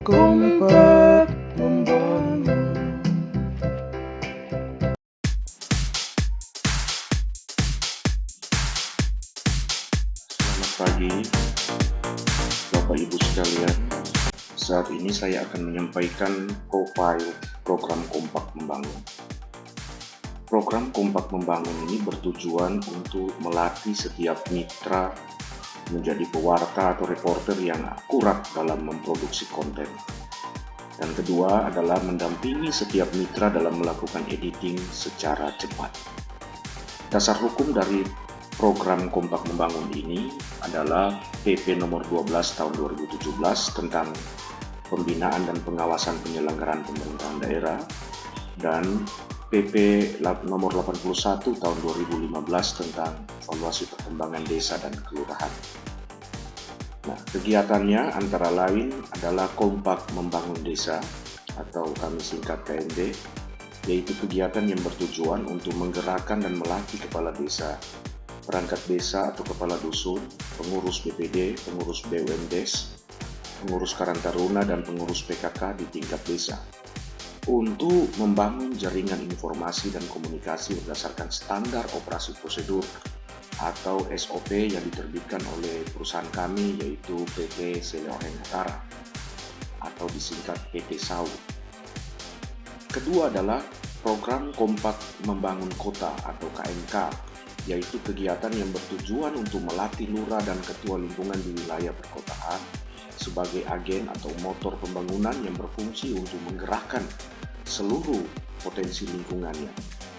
Kompak membangun. Selamat pagi, Bapak Ibu sekalian. Saat ini saya akan menyampaikan profil program Kompak Membangun. Program Kompak Membangun ini bertujuan untuk melatih setiap mitra menjadi pewarta atau reporter yang akurat dalam memproduksi konten. Dan kedua adalah mendampingi setiap mitra dalam melakukan editing secara cepat. Dasar hukum dari program Kompak Membangun ini adalah PP nomor 12 tahun 2017 tentang pembinaan dan pengawasan penyelenggaraan pemerintahan daerah dan PP nomor 81 tahun 2015 tentang evaluasi perkembangan desa dan kelurahan. Nah, kegiatannya antara lain adalah Kompak Membangun Desa atau kami singkat KMD, yaitu kegiatan yang bertujuan untuk menggerakkan dan melatih kepala desa, perangkat desa atau kepala dusun, pengurus BPD, pengurus BUMDes, pengurus Karang Taruna, dan pengurus PKK di tingkat desa untuk membangun jaringan informasi dan komunikasi berdasarkan standar operasi prosedur atau SOP yang diterbitkan oleh perusahaan kami yaitu PT Selohen Utara atau disingkat PT SAU. Kedua adalah program Kompak Membangun Kota atau KMK, yaitu kegiatan yang bertujuan untuk melatih lurah dan ketua lingkungan di wilayah perkotaan sebagai agen atau motor pembangunan yang berfungsi untuk menggerakkan seluruh potensi lingkungannya,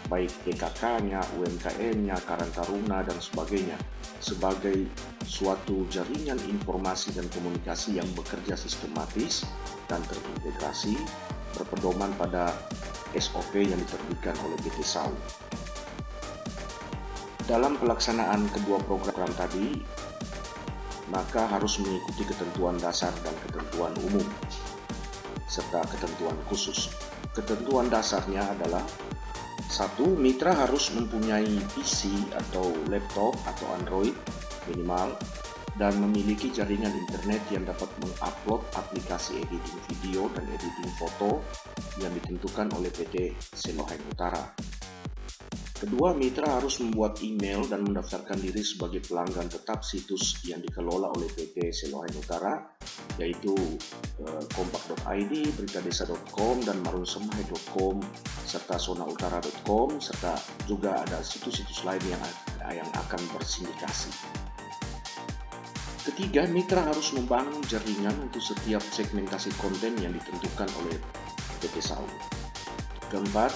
baik PKK-nya, UMKM-nya, Karang Taruna, dan sebagainya, sebagai suatu jaringan informasi dan komunikasi yang bekerja sistematis dan terintegrasi berpedoman pada SOP yang diterbitkan oleh PT SAU. Dalam pelaksanaan kedua program tadi, maka harus mengikuti ketentuan dasar dan ketentuan umum, serta ketentuan khusus. Ketentuan dasarnya adalah 1. Mitra harus mempunyai PC atau laptop atau Android minimal dan memiliki jaringan internet yang dapat mengupload aplikasi editing video dan editing foto yang ditentukan oleh PT Selohen Utara. Kedua, mitra harus membuat email dan mendaftarkan diri sebagai pelanggan tetap situs yang dikelola oleh PT Selohen Utara, yaitu kompak.id, beritadesa.com, dan marunsemai.com, serta sonautara.com, serta juga ada situs-situs lain yang akan bersindikasi. Ketiga, mitra harus membangun jaringan untuk setiap segmentasi konten yang ditentukan oleh PT SAU. Keempat,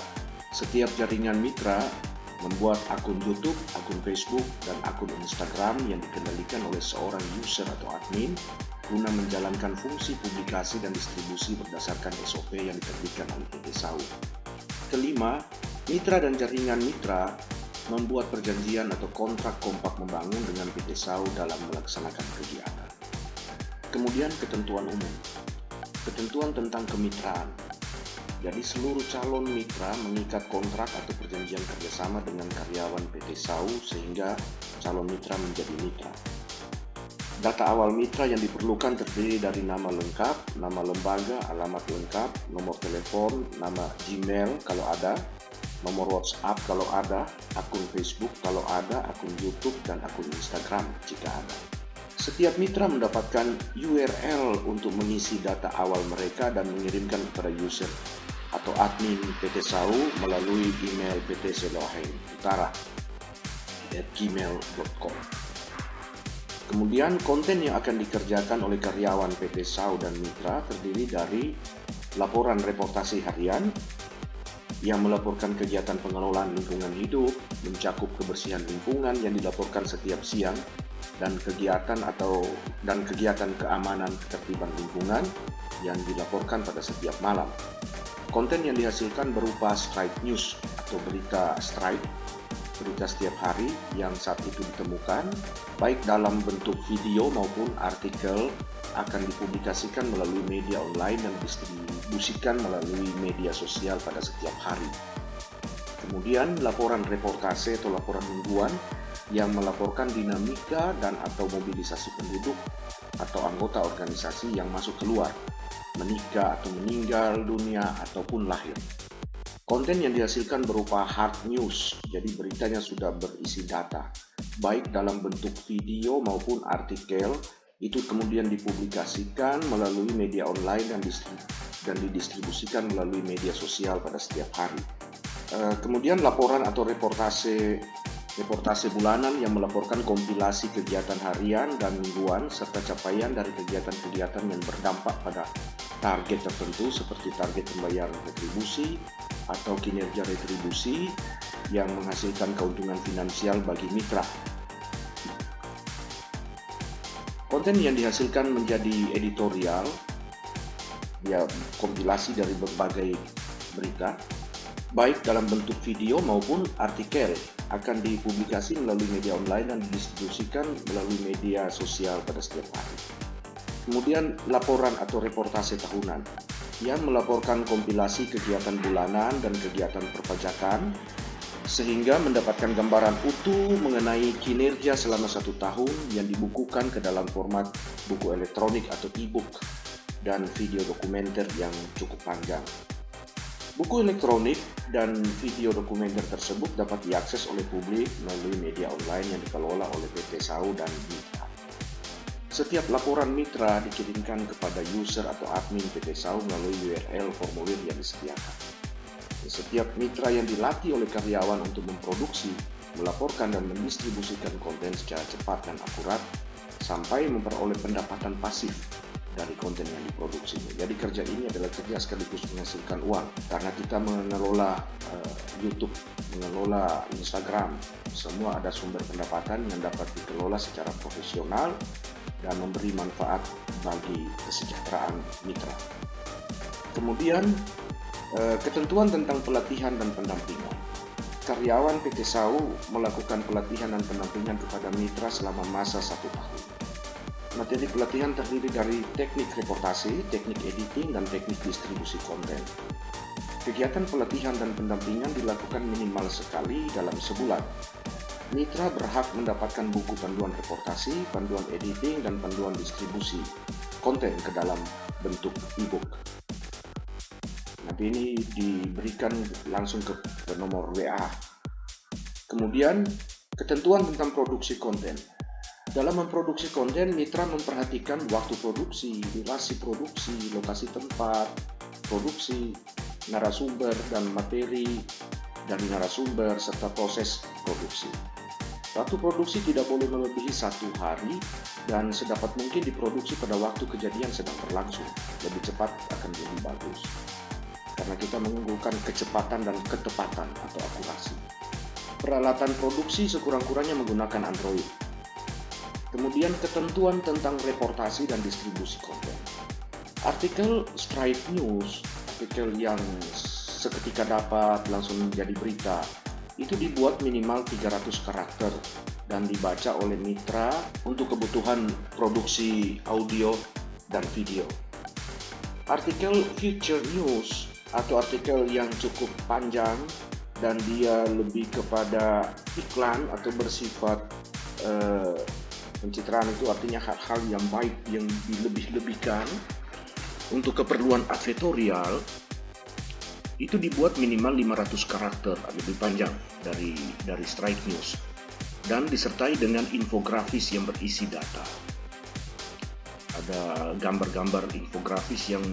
setiap jaringan mitra membuat akun YouTube, akun Facebook, dan akun Instagram yang dikendalikan oleh seorang user atau admin guna menjalankan fungsi publikasi dan distribusi berdasarkan SOP yang diterbitkan oleh PT SAU. Kelima, mitra dan jaringan mitra membuat perjanjian atau kontrak Kompak Membangun dengan PT SAU dalam melaksanakan kegiatan. Kemudian ketentuan umum. Ketentuan tentang kemitraan. Jadi seluruh calon mitra mengikat kontrak atau perjanjian kerjasama dengan karyawan PT SAU sehingga calon mitra menjadi mitra. Data awal mitra yang diperlukan terdiri dari nama lengkap, nama lembaga, alamat lengkap, nomor telepon, nama Gmail kalau ada, nomor WhatsApp kalau ada, akun Facebook kalau ada, akun YouTube, dan akun Instagram jika ada. Setiap mitra mendapatkan URL untuk mengisi data awal mereka dan mengirimkan kepada user atau admin PT SAU melalui email PT Selohen Utara @gmail.com. Kemudian konten yang akan dikerjakan oleh karyawan PT SAU dan mitra terdiri dari laporan reportasi harian yang melaporkan kegiatan pengelolaan lingkungan hidup, mencakup kebersihan lingkungan yang dilaporkan setiap siang, dan kegiatan keamanan ketertiban lingkungan yang dilaporkan pada setiap malam. Konten yang dihasilkan berupa strike news atau berita strike, berita setiap hari yang saat itu ditemukan, baik dalam bentuk video maupun artikel, akan dipublikasikan melalui media online dan didistribusikan melalui media sosial pada setiap hari. Kemudian laporan reportase atau laporan mingguan yang melaporkan dinamika dan atau mobilisasi penduduk atau anggota organisasi yang masuk keluar, menikah atau meninggal dunia ataupun lahir. Konten yang dihasilkan berupa hard news, jadi beritanya sudah berisi data, baik dalam bentuk video maupun artikel, itu kemudian dipublikasikan melalui media online dan didistribusikan melalui media sosial pada setiap hari. Kemudian laporan atau reportase bulanan yang melaporkan kompilasi kegiatan harian dan mingguan serta capaian dari kegiatan-kegiatan yang berdampak pada target tertentu seperti target pembayaran retribusi atau kinerja retribusi yang menghasilkan keuntungan finansial bagi mitra. Konten yang dihasilkan menjadi editorial, ya kompilasi dari berbagai berita, baik dalam bentuk video maupun artikel, akan dipublikasi melalui media online dan didistribusikan melalui media sosial pada setiap hari. Kemudian laporan atau reportase tahunan yang melaporkan kompilasi kegiatan bulanan dan kegiatan perpajakan sehingga mendapatkan gambaran utuh mengenai kinerja selama 1 tahun yang dibukukan ke dalam format buku elektronik atau e-book dan video dokumenter yang cukup panjang. Buku elektronik dan video dokumenter tersebut dapat diakses oleh publik melalui media online yang dikelola oleh PT SAU dan Mitra. Setiap laporan mitra dikirimkan kepada user atau admin PT SAU melalui URL formulir yang disediakan. Setiap mitra yang dilatih oleh karyawan untuk memproduksi, melaporkan dan mendistribusikan konten secara cepat dan akurat sampai memperoleh pendapatan pasif dari konten yang diproduksi. Jadi kerja ini adalah kerja sekaligus menghasilkan uang karena kita mengelola YouTube, mengelola Instagram, semua ada sumber pendapatan yang dapat dikelola secara profesional dan memberi manfaat bagi kesejahteraan mitra. Kemudian ketentuan tentang pelatihan dan pendampingan. Karyawan PT SAU melakukan pelatihan dan pendampingan kepada mitra selama masa 1 tahun. Materi pelatihan terdiri dari teknik reportase, teknik editing, dan teknik distribusi konten. Kegiatan pelatihan dan pendampingan dilakukan minimal sekali dalam sebulan. Mitra berhak mendapatkan buku panduan reportase, panduan editing, dan panduan distribusi konten ke dalam bentuk e-book. Nanti ini diberikan langsung ke nomor WA. Kemudian, ketentuan tentang produksi konten. Dalam memproduksi konten, mitra memperhatikan waktu produksi, durasi produksi, lokasi tempat produksi, narasumber dan materi dari narasumber, serta proses produksi. Waktu produksi tidak boleh melebihi 1 hari dan sedapat mungkin diproduksi pada waktu kejadian sedang berlangsung. Lebih cepat akan lebih bagus. Karena kita mengunggulkan kecepatan dan ketepatan atau akurasi. Peralatan produksi sekurang-kurangnya menggunakan Android. Kemudian ketentuan tentang reportasi dan distribusi konten. Artikel straight news, artikel yang seketika dapat langsung menjadi berita, itu dibuat minimal 300 karakter dan dibaca oleh mitra untuk kebutuhan produksi audio dan video. Artikel feature news atau artikel yang cukup panjang dan dia lebih kepada iklan atau bersifat pencitraan, itu artinya hal-hal yang baik yang dilebih-lebihkan untuk keperluan advertorial, itu dibuat minimal 500 karakter, lebih panjang dari straight news, dan disertai dengan infografis yang berisi data. Ada gambar-gambar infografis yang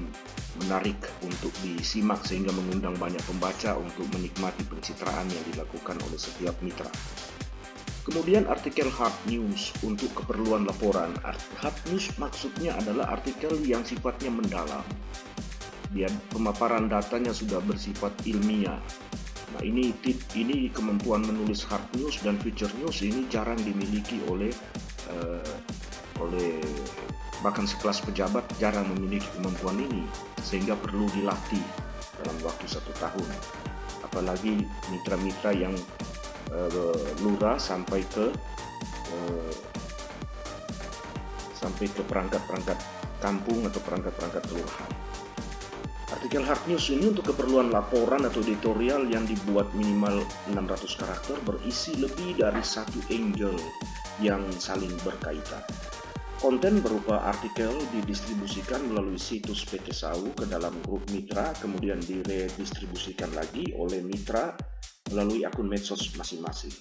menarik untuk disimak sehingga mengundang banyak pembaca untuk menikmati pencitraan yang dilakukan oleh setiap mitra. Kemudian artikel hard news untuk keperluan laporan. Hard news maksudnya adalah artikel yang sifatnya mendalam. Dia pemaparan datanya sudah bersifat ilmiah. Nah, ini kemampuan menulis hard news dan feature news ini jarang dimiliki oleh bahkan sekelas pejabat jarang memiliki kemampuan ini, sehingga perlu dilatih dalam waktu 1 tahun. Apalagi mitra-mitra yang lurah sampai ke perangkat-perangkat kampung atau perangkat-perangkat kelurahan. Artikel hard news ini untuk keperluan laporan atau editorial yang dibuat minimal 600 karakter berisi lebih dari 1 angle yang saling berkaitan. Konten berupa artikel didistribusikan melalui situs PT SAU ke dalam grup mitra, kemudian diredistribusikan lagi oleh mitra melalui akun medsos masing-masing.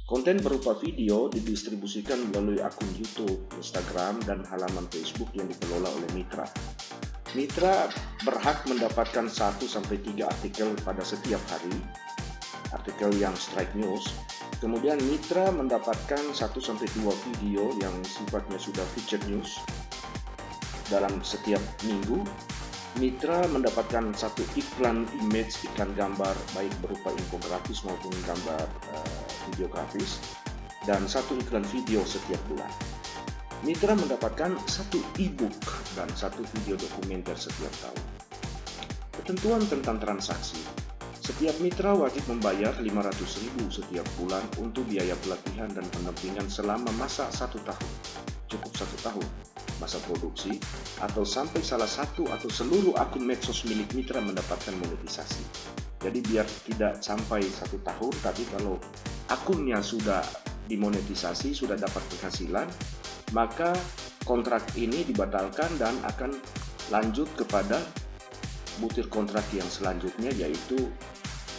Konten berupa video didistribusikan melalui akun YouTube, Instagram, dan halaman Facebook yang dikelola oleh mitra. Mitra berhak mendapatkan 1-3 artikel pada setiap hari, artikel yang strike news. Kemudian mitra mendapatkan 1-2 video yang sifatnya sudah featured news dalam setiap minggu. Mitra mendapatkan 1 iklan image, iklan gambar, baik berupa infografis maupun gambar video grafis, dan 1 iklan video setiap bulan. Mitra mendapatkan 1 e-book dan 1 video dokumenter setiap tahun. Ketentuan tentang transaksi. Setiap mitra wajib membayar 500.000 setiap bulan untuk biaya pelatihan dan pendampingan selama masa 1 tahun. Cukup 1 tahun masa produksi, atau sampai salah satu atau seluruh akun medsos milik mitra mendapatkan monetisasi. Jadi biar tidak sampai 1 tahun, tapi kalau akunnya sudah dimonetisasi, sudah dapat penghasilan, maka kontrak ini dibatalkan dan akan lanjut kepada butir kontrak yang selanjutnya, yaitu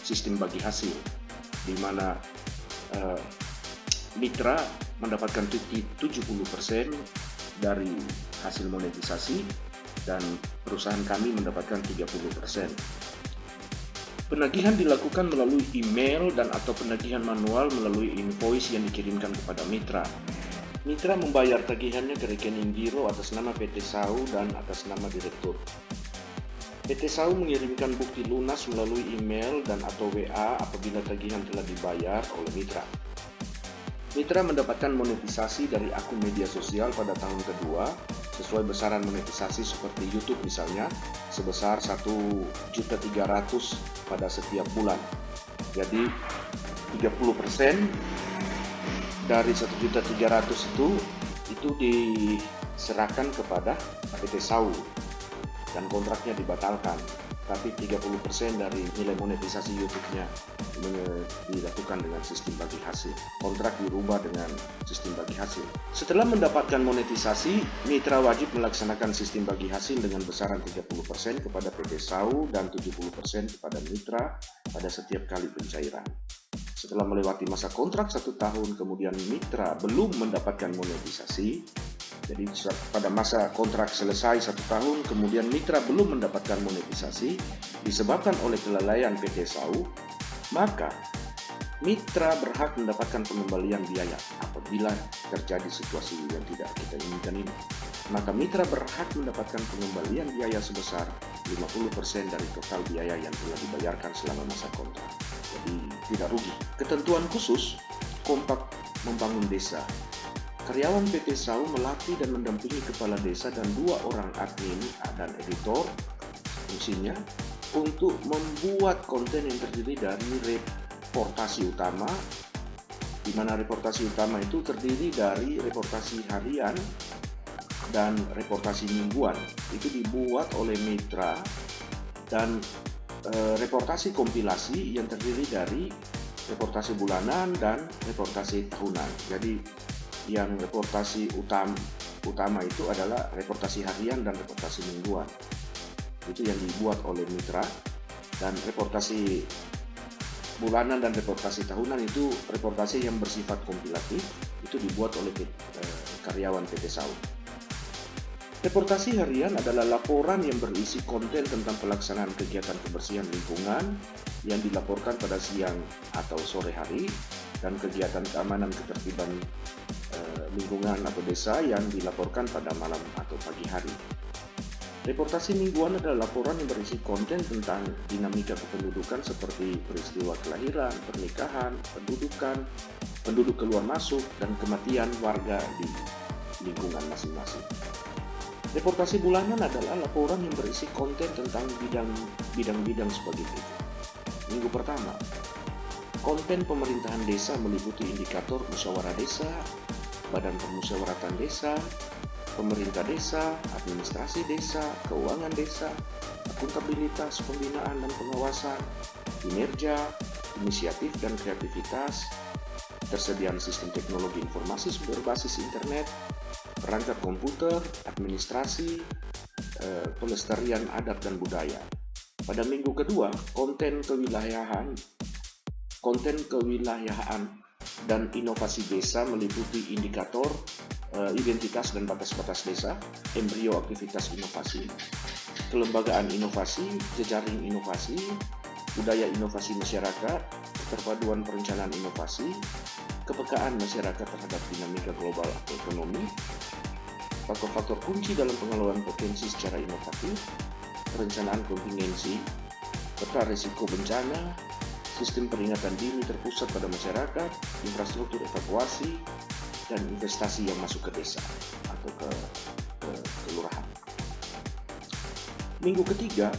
sistem bagi hasil, di mana mitra mendapatkan 70% dari hasil monetisasi dan perusahaan kami mendapatkan 30%. Penagihan dilakukan melalui email dan atau penagihan manual melalui invoice yang dikirimkan kepada mitra. Mitra membayar tagihannya ke rekening giro atas nama PT SAU dan atas nama direktur. PT SAU mengirimkan bukti lunas melalui email dan atau WA apabila tagihan telah dibayar oleh mitra. Mitra mendapatkan monetisasi dari akun media sosial pada tahun kedua sesuai besaran monetisasi seperti YouTube misalnya, sebesar 1.300.000 pada setiap bulan. Jadi 30% dari 1.300.000 itu diserahkan kepada PT SAU dan kontraknya dibatalkan, tapi 30% dari nilai monetisasi YouTube-nya dilakukan dengan sistem bagi hasil. Kontrak dirubah dengan sistem bagi hasil. Setelah mendapatkan monetisasi, mitra wajib melaksanakan sistem bagi hasil dengan besaran 30% kepada PT SAU dan 70% kepada mitra pada setiap kali pencairan. Setelah melewati masa kontrak 1 tahun, kemudian mitra belum mendapatkan monetisasi. Jadi pada masa kontrak selesai 1 tahun, kemudian mitra belum mendapatkan monetisasi disebabkan oleh kelalaian PT SAU, maka mitra berhak mendapatkan pengembalian biaya apabila terjadi situasi yang tidak kita inginkan ini. Maka mitra berhak mendapatkan pengembalian biaya sebesar 50% dari total biaya yang telah dibayarkan selama masa kontrak. Jadi tidak rugi. Ketentuan khusus Kompak Membangun Desa. Karyawan PT SAU melatih dan mendampingi kepala desa dan 2 orang admin dan editor fungsinya untuk membuat konten yang terdiri dari reportasi utama, di mana reportasi utama itu terdiri dari reportasi harian dan reportasi mingguan. Itu dibuat oleh mitra, dan reportasi kompilasi yang terdiri dari reportasi bulanan dan reportasi tahunan. Jadi yang reportasi utama itu adalah reportasi harian dan reportasi mingguan. Itu yang dibuat oleh mitra, dan reportasi bulanan dan reportasi tahunan itu reportasi yang bersifat kompilatif, itu dibuat oleh karyawan PT SAU. Reportasi harian adalah laporan yang berisi konten tentang pelaksanaan kegiatan kebersihan lingkungan yang dilaporkan pada siang atau sore hari, dan kegiatan keamanan ketertiban lingkungan atau desa yang dilaporkan pada malam atau pagi hari. Reportasi mingguan adalah laporan yang berisi konten tentang dinamika kependudukan seperti peristiwa kelahiran, pernikahan, pendudukan, penduduk keluar masuk, dan kematian warga di lingkungan masing-masing. Reportasi bulanan adalah laporan yang berisi konten tentang bidang-bidang sebagai berikut. Minggu pertama, konten pemerintahan desa meliputi indikator musyawarah desa, badan permusyawaratan desa, pemerintah desa, administrasi desa, keuangan desa, akuntabilitas, pembinaan dan pengawasan, kinerja, inisiatif dan kreativitas, ketersediaan sistem teknologi informasi berbasis internet, perangkat komputer, administrasi, pelestarian adat dan budaya. Pada minggu kedua, konten kewilayahan dan inovasi desa meliputi indikator identitas dan batas-batas desa, embrio aktivitas inovasi, kelembagaan inovasi, jejaring inovasi, budaya inovasi masyarakat, keterpaduan perencanaan inovasi, kepekaan masyarakat terhadap dinamika global atau ekonomi, faktor-faktor kunci dalam pengelolaan potensi secara inovatif, perencanaan kontingensi, peta risiko bencana, sistem peringatan dini terpusat pada masyarakat, infrastruktur evakuasi, dan investasi yang masuk ke desa atau ke kelurahan. Minggu ketiga,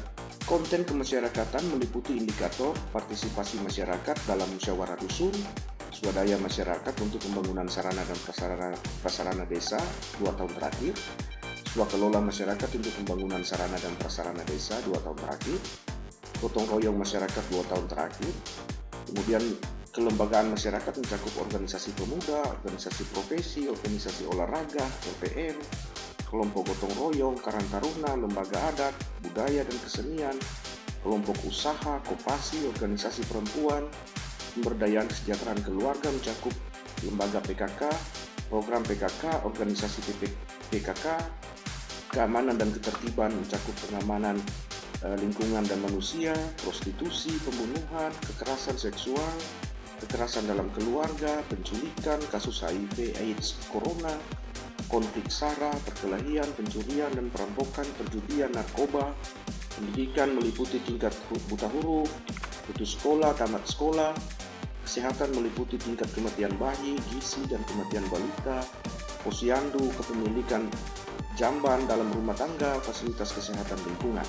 konten kemasyarakatan meliputi indikator partisipasi masyarakat dalam musyawarah dusun, swadaya masyarakat untuk pembangunan sarana dan prasarana desa 2 tahun terakhir, swakelola masyarakat untuk pembangunan sarana dan prasarana desa 2 tahun terakhir, gotong royong masyarakat 2 tahun terakhir, kemudian kelembagaan masyarakat mencakup organisasi pemuda, organisasi profesi, organisasi olahraga, LPM, kelompok gotong royong, karang taruna, lembaga adat, budaya dan kesenian, kelompok usaha, koperasi, organisasi perempuan, pemberdayaan kesejahteraan keluarga mencakup lembaga PKK, program PKK, organisasi PKK, keamanan dan ketertiban mencakup pengamanan lingkungan dan manusia, prostitusi, pembunuhan, kekerasan seksual, kekerasan dalam keluarga, penculikan, kasus HIV, AIDS, corona, konflik SARA, perkelahian, pencurian dan perampokan, perjudian, narkoba, pendidikan meliputi tingkat buta huruf, putus sekolah, tamat sekolah, kesehatan meliputi tingkat kematian bayi, gizi dan kematian balita, posyandu, kepemilikan jamban dalam rumah tangga, fasilitas kesehatan lingkungan.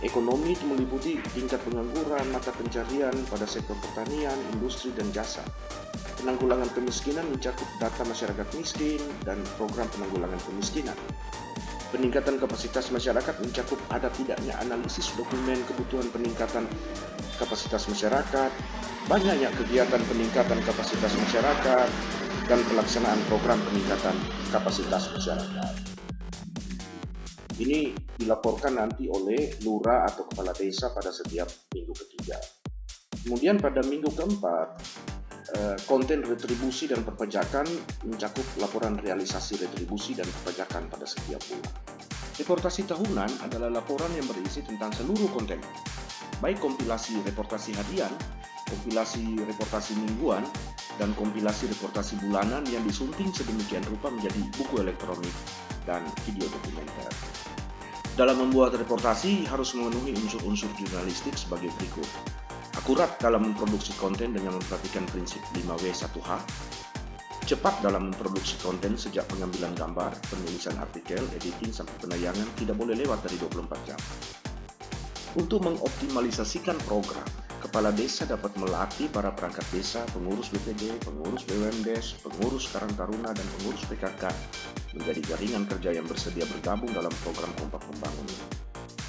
Ekonomi meliputi tingkat pengangguran, mata pencarian pada sektor pertanian, industri, dan jasa. Penanggulangan kemiskinan mencakup data masyarakat miskin dan program penanggulangan kemiskinan. Peningkatan kapasitas masyarakat mencakup ada tidaknya analisis dokumen kebutuhan peningkatan kapasitas masyarakat, banyaknya kegiatan peningkatan kapasitas masyarakat, dan pelaksanaan program peningkatan kapasitas masyarakat. Ini dilaporkan nanti oleh lurah atau kepala desa pada setiap minggu ketiga. Kemudian pada minggu keempat, konten retribusi dan perpajakan mencakup laporan realisasi retribusi dan perpajakan pada setiap bulan. Reportasi tahunan adalah laporan yang berisi tentang seluruh konten, baik kompilasi reportasi harian, kompilasi reportasi mingguan, dan kompilasi reportasi bulanan yang disunting sedemikian rupa menjadi buku elektronik dan video dokumenter. Dalam membuat reportasi harus memenuhi unsur-unsur jurnalistik sebagai berikut. Akurat dalam memproduksi konten dengan memperhatikan prinsip 5W1H. Cepat dalam memproduksi konten sejak pengambilan gambar, penulisan artikel, editing sampai penayangan tidak boleh lewat dari 24 jam. Untuk mengoptimalisasikan program, kepala desa dapat melatih para perangkat desa, pengurus BPD, pengurus BUMDes, pengurus Karang Taruna, dan pengurus PKK menjadi jaringan kerja yang bersedia bergabung dalam program Kompak Membangun.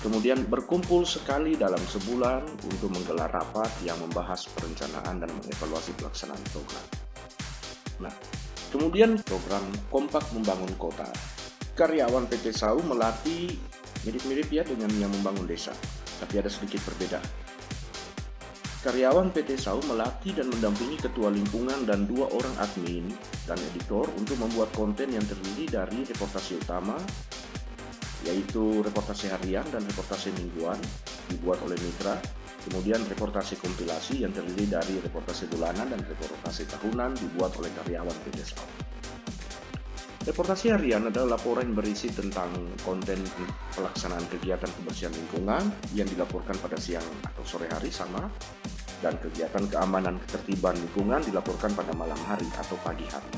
Kemudian berkumpul sekali dalam sebulan untuk menggelar rapat yang membahas perencanaan dan mengevaluasi pelaksanaan program. Nah, kemudian program Kompak Membangun Kota. Karyawan PT SAU melatih mirip-mirip ya dengan yang membangun desa, tapi ada sedikit berbeda. Karyawan PT SAU melatih dan mendampingi ketua lingkungan dan 2 orang admin dan editor untuk membuat konten yang terdiri dari reportasi utama, yaitu reportasi harian dan reportasi mingguan dibuat oleh mitra, kemudian reportasi kompilasi yang terdiri dari reportasi bulanan dan reportasi tahunan dibuat oleh karyawan PT SAU. Reportasi harian adalah laporan yang berisi tentang konten pelaksanaan kegiatan kebersihan lingkungan yang dilaporkan pada siang atau sore hari sama, dan kegiatan keamanan ketertiban lingkungan dilaporkan pada malam hari atau pagi hari.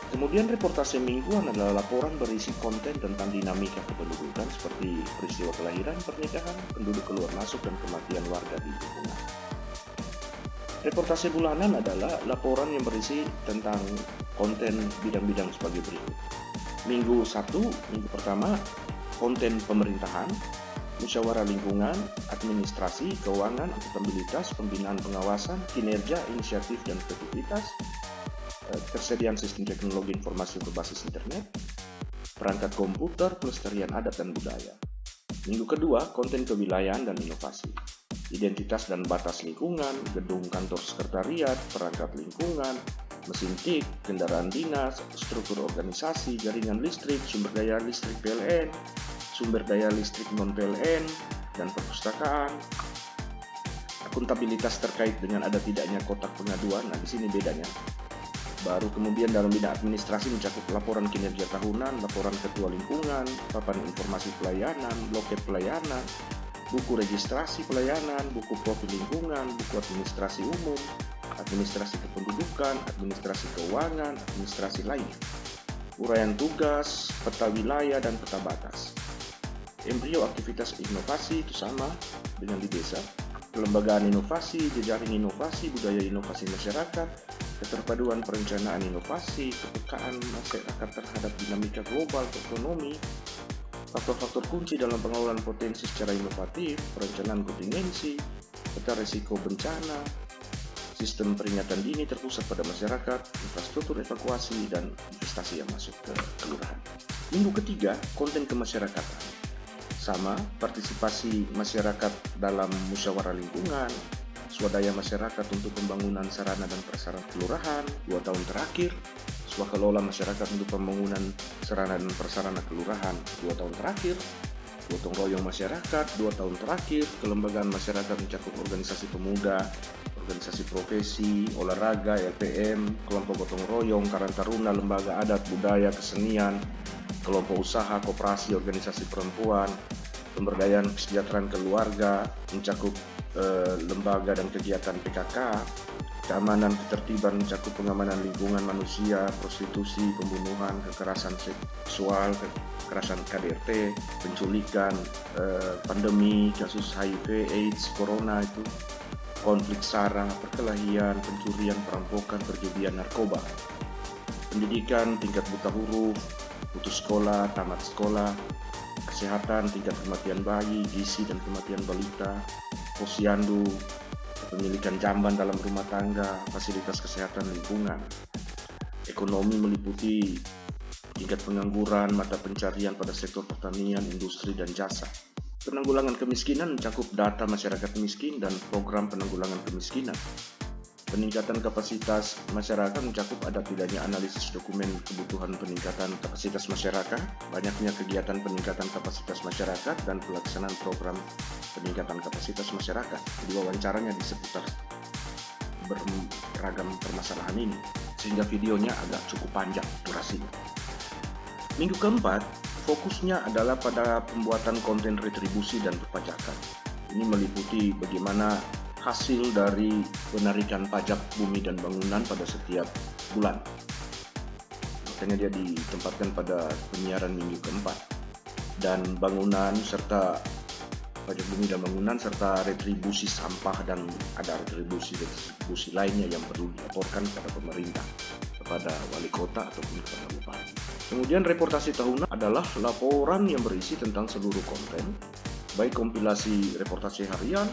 Kemudian reportasi mingguan adalah laporan berisi konten tentang dinamika kependudukan seperti peristiwa kelahiran, pernikahan, penduduk keluar masuk, dan kematian warga di lingkungan. Reportasi bulanan adalah laporan yang berisi tentang konten bidang-bidang sebagai berikut. Minggu 1, minggu pertama, konten pemerintahan, musyawarah lingkungan, administrasi, keuangan, akuntabilitas, pembinaan pengawasan, kinerja, inisiatif, dan efektivitas. Ketersediaan sistem teknologi informasi berbasis internet, perangkat komputer, pelestarian adat dan budaya. Minggu kedua, konten kewilayahan dan inovasi. Identitas dan batas lingkungan, gedung kantor sekretariat, perangkat lingkungan, mesin TIK, kendaraan dinas, struktur organisasi, jaringan listrik, sumber daya listrik PLN, sumber daya listrik non-PLN, dan perpustakaan. Akuntabilitas terkait dengan ada tidaknya kotak pengaduan, nah di sini bedanya. Baru kemudian dalam bidang administrasi mencakup laporan kinerja tahunan, laporan ketua lingkungan, papan informasi pelayanan, loket pelayanan, buku registrasi pelayanan, buku profil lingkungan, buku administrasi umum, administrasi kependudukan, administrasi keuangan, administrasi lainnya, uraian tugas, peta wilayah, dan peta batas. Embrio aktivitas inovasi itu sama dengan di desa. Kelembagaan inovasi, jejaring inovasi, budaya inovasi masyarakat, keterpaduan perencanaan inovasi, kepekaan masyarakat terhadap dinamika global ekonomi, faktor-faktor kunci dalam pengelolaan potensi secara inovatif, perencanaan kontingensi, peta risiko bencana, sistem peringatan dini terpusat pada masyarakat, infrastruktur evakuasi, dan investasi yang masuk ke kelurahan. Minggu ketiga, konten kemasyarakatan. Sama, partisipasi masyarakat dalam musyawarah lingkungan, swadaya masyarakat untuk pembangunan sarana dan prasarana kelurahan 2 tahun terakhir, swakelola masyarakat untuk pembangunan sarana dan prasarana kelurahan 2 tahun terakhir, gotong royong masyarakat 2 tahun terakhir, kelembagaan masyarakat mencakup organisasi pemuda, organisasi profesi, olahraga, LPM, kelompok gotong royong, karang taruna, lembaga adat, budaya, kesenian, kelompok usaha, koperasi, organisasi perempuan, pemberdayaan kesejahteraan keluarga, mencakup lembaga dan kegiatan PKK, keamanan ketertiban mencakup pengamanan lingkungan manusia, prostitusi, pembunuhan, kekerasan seksual, kekerasan KDRT, penculikan, pandemi, kasus HIV, AIDS, corona itu, konflik SARA, perkelahian, pencurian, perampokan, perjudian, narkoba, pendidikan, tingkat buta huruf, putus sekolah, tamat sekolah, kesehatan, tingkat kematian bayi, gizi dan kematian balita, posyandu, pemilikan jamban dalam rumah tangga, fasilitas kesehatan lingkungan. Ekonomi meliputi tingkat pengangguran, mata pencarian pada sektor pertanian, industri, dan jasa. Penanggulangan kemiskinan mencakup data masyarakat miskin dan program penanggulangan kemiskinan. Peningkatan kapasitas masyarakat mencakup ada tidaknya analisis dokumen kebutuhan peningkatan kapasitas masyarakat, banyaknya kegiatan peningkatan kapasitas masyarakat, dan pelaksanaan program peningkatan kapasitas masyarakat. Wawancaranya di seputar beragam permasalahan ini, sehingga videonya agak cukup panjang durasinya. Minggu keempat, fokusnya adalah pada pembuatan konten retribusi dan perpajakan. Ini meliputi bagaimana hasil dari penarikan pajak bumi dan bangunan pada setiap bulan. Makanya dia ditempatkan pada penyiaran minggu keempat. Dan bangunan serta pajak bumi dan bangunan serta retribusi sampah, dan ada retribusi lainnya yang perlu dilaporkan kepada pemerintah, kepada wali kota ataupun kepada bupati. Kemudian reportasi tahunan adalah laporan yang berisi tentang seluruh konten, baik kompilasi reportasi harian,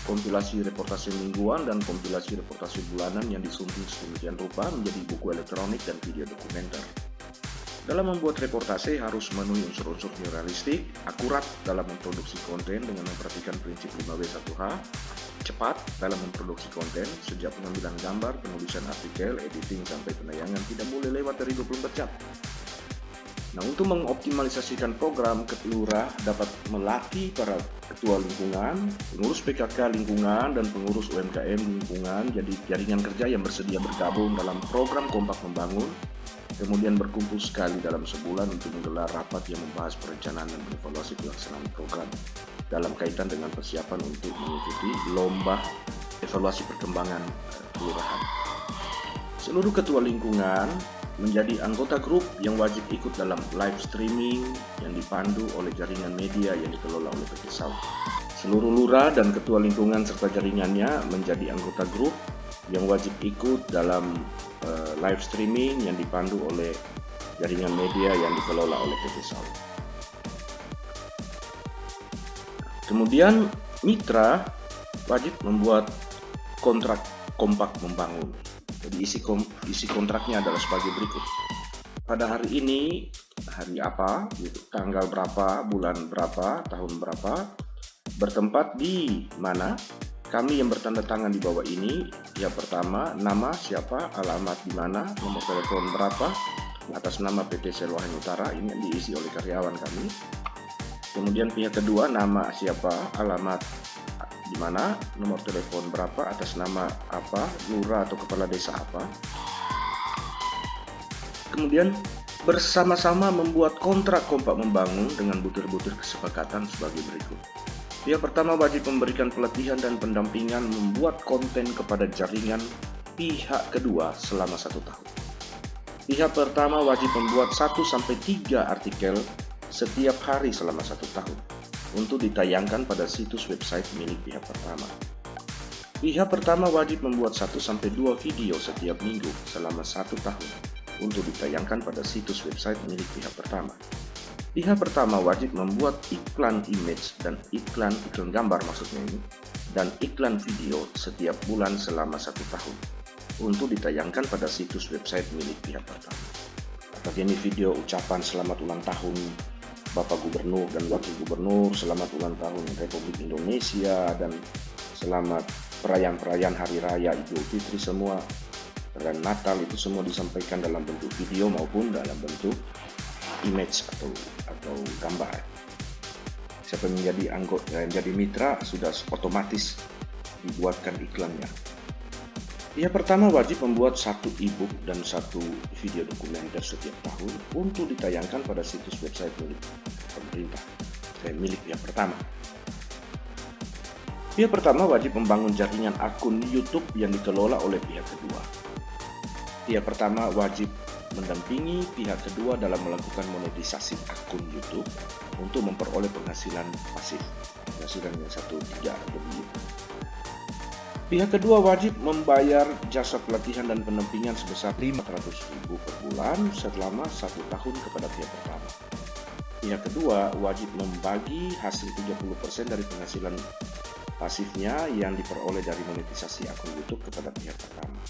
kompilasi reportasi mingguan, dan kompilasi reportasi bulanan yang disusun sedemikian rupa menjadi buku elektronik dan video dokumenter. Dalam membuat reportasi harus memenuhi unsur-unsur jurnalistik, akurat dalam memproduksi konten dengan memperhatikan prinsip 5W1H, cepat dalam memproduksi konten, sejak pengambilan gambar, penulisan artikel, editing, sampai penayangan tidak boleh lewat dari 24 jam. Nah, untuk mengoptimalisasikan program, Ketlura dapat melatih para ketua lingkungan, pengurus PKK lingkungan, dan pengurus UMKM lingkungan jadi jaringan kerja yang bersedia bergabung dalam program Kompak Membangun, kemudian berkumpul sekali dalam sebulan untuk menggelar rapat yang membahas perencanaan dan evaluasi pelaksanaan program dalam kaitan dengan persiapan untuk mengikuti lomba evaluasi perkembangan kelurahan. Seluruh ketua lingkungan menjadi anggota grup yang wajib ikut dalam live streaming yang dipandu oleh jaringan media yang dikelola oleh PT SAU. Seluruh lurah dan ketua lingkungan serta jaringannya menjadi anggota grup yang wajib ikut dalam live streaming yang dipandu oleh jaringan media yang dikelola oleh PT SAU. Kemudian mitra wajib membuat kontrak Kompak Membangun. Jadi isi kontraknya adalah sebagai berikut. Pada hari ini, hari apa, gitu, tanggal berapa, bulan berapa, tahun berapa, bertempat di mana, kami yang bertanda tangan di bawah ini, yang pertama, nama siapa, alamat di mana, nomor telepon berapa, atas nama PT Selohan Utara, ini yang diisi oleh karyawan kami. Kemudian pihak kedua, nama siapa, alamat di mana, nomor telepon berapa, atas nama apa, lurah atau kepala desa apa. Kemudian bersama-sama membuat kontrak kompak membangun dengan butir-butir kesepakatan sebagai berikut. Pihak pertama wajib memberikan pelatihan dan pendampingan membuat konten kepada jaringan pihak kedua selama 1 tahun. Pihak pertama wajib membuat 1-3 artikel setiap hari selama 1 tahun untuk ditayangkan pada situs website milik pihak pertama. Pihak pertama wajib membuat 1-2 video setiap minggu selama 1 tahun untuk ditayangkan pada situs website milik pihak pertama. Pihak pertama wajib membuat iklan image dan iklan gambar maksudnya ini, dan iklan video setiap bulan selama 1 tahun untuk ditayangkan pada situs website milik pihak pertama. Apakah ini video ucapan selamat ulang tahun Bapak Gubernur dan Wakil Gubernur, selamat ulang tahun Republik Indonesia, dan selamat perayaan Hari Raya Idul Fitri semua, dan Natal, itu semua disampaikan dalam bentuk video maupun dalam bentuk image atau gambar. Siapa yang menjadi anggota, menjadi mitra, sudah otomatis dibuatkan iklannya. Pihak pertama wajib membuat 1 e-book dan 1 video dokumenter setiap tahun untuk ditayangkan pada situs website milik pemerintah, milik pihak pertama. Pihak pertama wajib membangun jaringan akun YouTube yang dikelola oleh pihak kedua. Pihak pertama wajib mendampingi pihak kedua dalam melakukan monetisasi akun YouTube untuk memperoleh penghasilan pasif, penghasilan yang 1-3 lebih. Pihak kedua wajib membayar jasa pelatihan dan pendampingan sebesar 500.000 per bulan selama 1 tahun kepada pihak pertama. Pihak kedua wajib membagi hasil 30% dari penghasilan pasifnya yang diperoleh dari monetisasi akun YouTube kepada pihak pertama.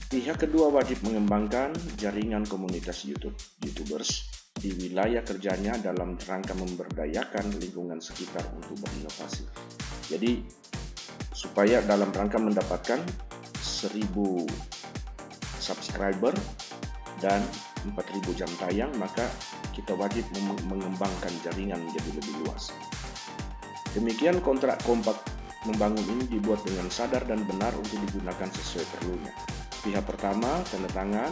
Pihak kedua wajib mengembangkan jaringan komunitas YouTubers di wilayah kerjanya dalam rangka memberdayakan lingkungan sekitar untuk berinovasi. Jadi, supaya dalam rangka mendapatkan 1.000 subscriber dan 4.000 jam tayang, maka kita wajib mengembangkan jaringan menjadi lebih luas. Demikian kontrak kompak membangun ini dibuat dengan sadar dan benar untuk digunakan sesuai perlunya. Pihak pertama tanda tangan,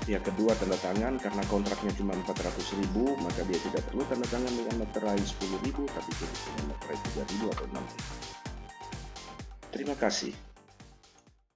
pihak kedua tanda tangan. Karena kontraknya cuma 400.000, maka dia tidak perlu tanda tangan dengan materai 10.000, tapi cukup dengan materai 3.000 atau 6.000. Terima kasih.